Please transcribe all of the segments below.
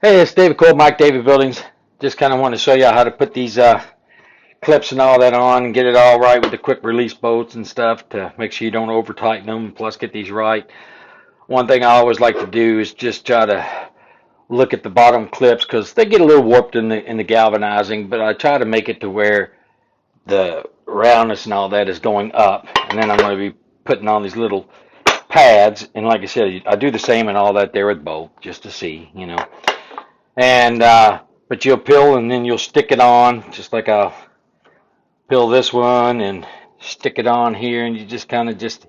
Hey, it's David Cole, Mike David Buildings. Just kind of want to show you how to put these clips and all that on and get it all right with the quick release bolts and stuff to make sure you don't over tighten them, plus get these right. One thing I always like to do is just try to look at the bottom clips because they get a little warped in the galvanizing, but I try to make it to where the roundness and all that is going up, and then I'm going to be putting on these little pads, and like I said, I do the same and all that there with both just to see. And but you'll peel and then you'll stick it on, just like I'll peel this one and stick it on here, and you just kind of just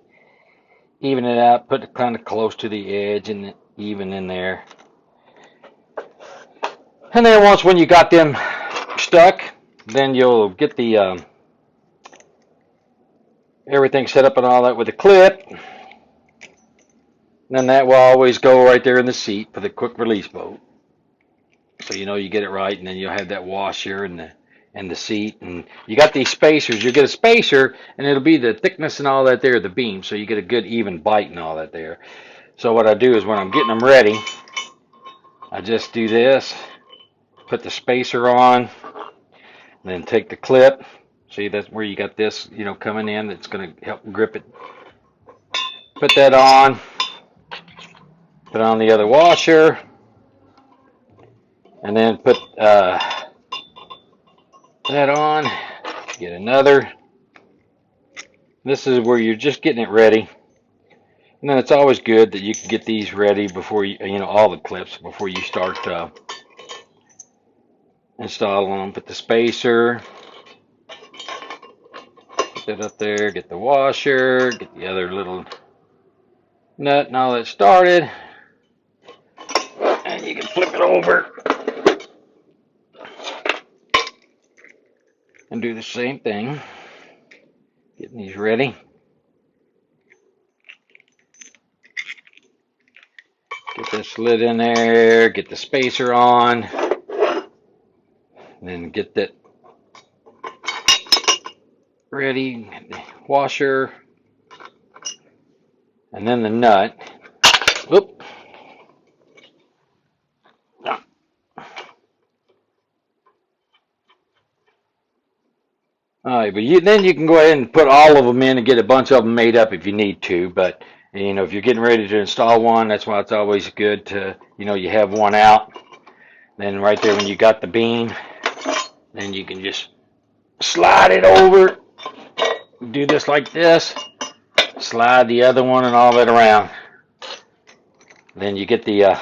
even it out, put it kind of close to the edge and even in there. And then once when you got them stuck, then you'll get the everything set up and all that with a clip. And then that will always go right there in the seat for the quick release bolt. So you know you get it right, and then you'll have that washer and the seat, and you got these spacers. You get a spacer, and it'll be the thickness and all that there, the beam, so you get a good even bite and all that there. So what I do is when I'm getting them ready, I just do this, put the spacer on, then take the clip. See, that's where you got this, coming in. It's going to help grip it. Put that on. Put on the other washer, and then put that on. Get another. This is where you're just getting it ready. And then it's always good that you can get these ready before all the clips before you start installing them. Put the spacer, put that up there, get the washer, get the other little nut and all that started. And you can flip it over and do the same thing. Getting these ready. Get this slid in there, get the spacer on, and then get that ready, the washer, and then the nut. Whoop. All right, but then you can go ahead and put all of them in and get a bunch of them made up if you need to. But if you're getting ready to install one, that's why it's always good to you have one out. Then right there when you got the beam, then you can just slide it over. Do this like this. Slide the other one and all that around. Then you get the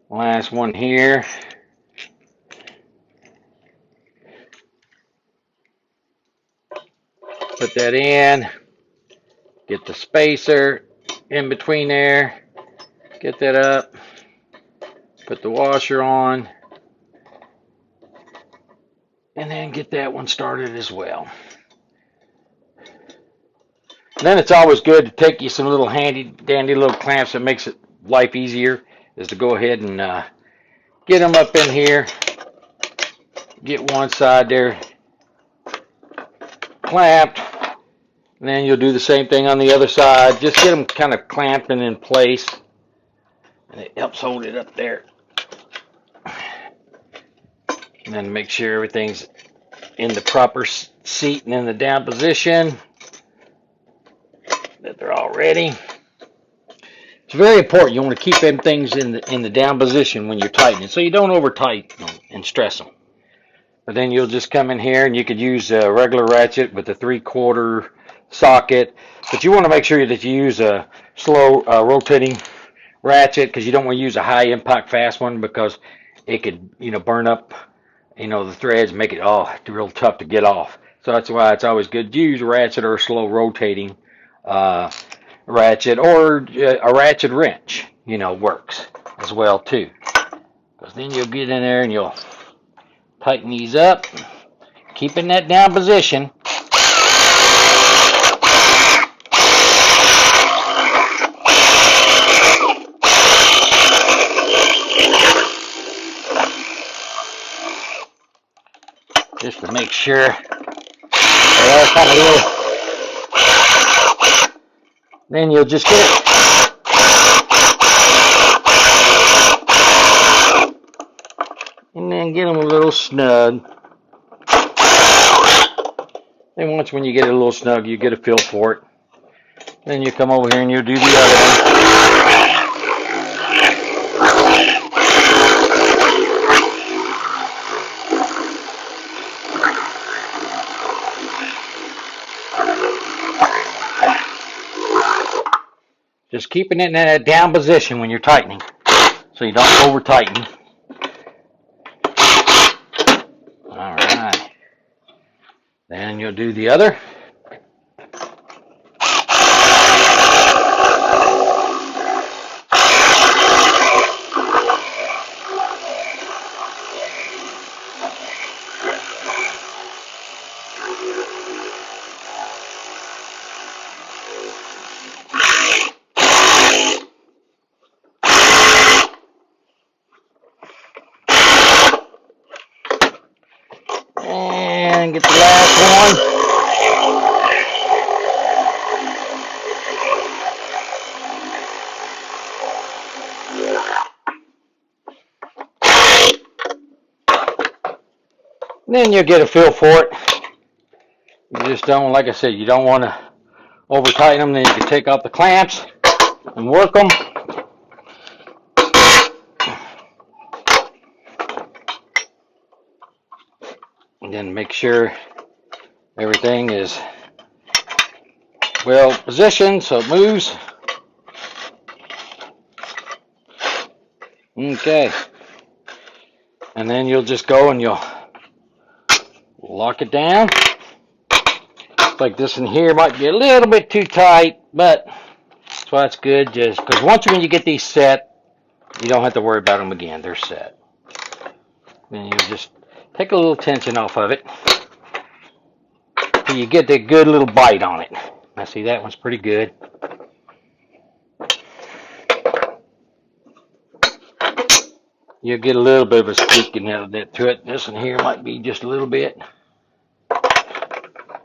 last one here. Put that in. Get the spacer in between there. Get that up. Put the washer on. And then get that one started as well. Then it's always good to take you some little handy dandy little clamps that makes it life easier, is to go ahead and get them up in here. Get one side there clamped. And then you'll do the same thing on the other side. Just get them kind of clamped and in place. And it helps hold it up there. And then make sure everything's in the proper seat and in the down position. That they're all ready. It's very important. You want to keep them things in the down position when you're tightening, so you don't over tighten them and stress them. But then you'll just come in here and you could use a regular ratchet with a 3/4 socket, but you want to make sure that you use a slow rotating ratchet, because you don't want to use a high impact fast one, because it could burn up the threads, make it real tough to get off. So that's why it's always good to use a ratchet or a slow rotating ratchet, or a ratchet wrench works as well too, because then you'll get in there and you'll tighten these up, keep in that down position. Just to make sure they are kind of little. Then you'll just get it and get them a little snug. And once when you get it a little snug, you get a feel for it. Then you come over here and you do the other one. Just keeping it in that down position when you're tightening, so you don't over tighten. All right. Then you'll do the other. And get the last one. Then you'll get a feel for it. You just don't, like I said, you don't want to over tighten them. Then you can take off the clamps and work them. And then make sure everything is well positioned so it moves. Okay. And then you'll just go and you'll lock it down. Like this in here might be a little bit too tight, but that's why it's good. Just because once when you get these set, you don't have to worry about them again. They're set. Then you just take a little tension off of it so you get that good little bite on it. Now see, that one's pretty good. You'll get a little bit of a squeaking out of that to it. This one here might be just a little bit.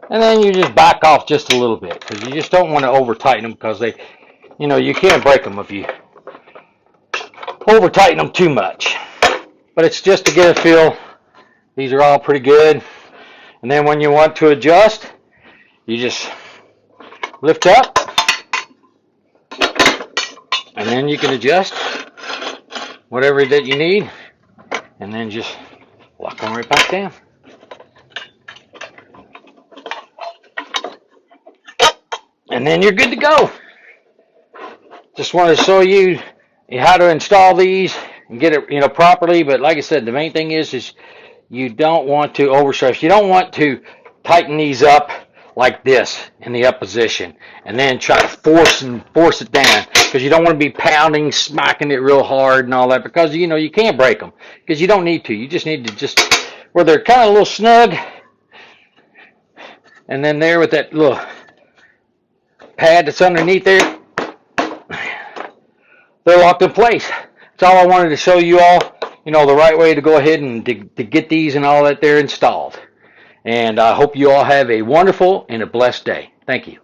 And then you just back off just a little bit because you just don't want to over tighten them because they, you know, you can't break them if you over tighten them too much. But it's just to get a feel. These are all pretty good. And then when you want to adjust, you just lift up. And then you can adjust whatever that you need. And then just lock them right back down. And then you're good to go. Just wanted to show you how to install these and get it, you know, properly. But like I said, the main thing is you don't want to overstress. You don't want to tighten these up like this in the up position and then try to force it down, because you don't want to be pounding, smacking it real hard and all that, because you know you can't break them, because you don't need to. You just need to just where they're kind of a little snug, and then there with that little pad that's underneath there, they're locked in place. That's all I wanted to show you all, you know, the right way to go ahead and to get these and all that there installed. And I hope you all have a wonderful and a blessed day. Thank you.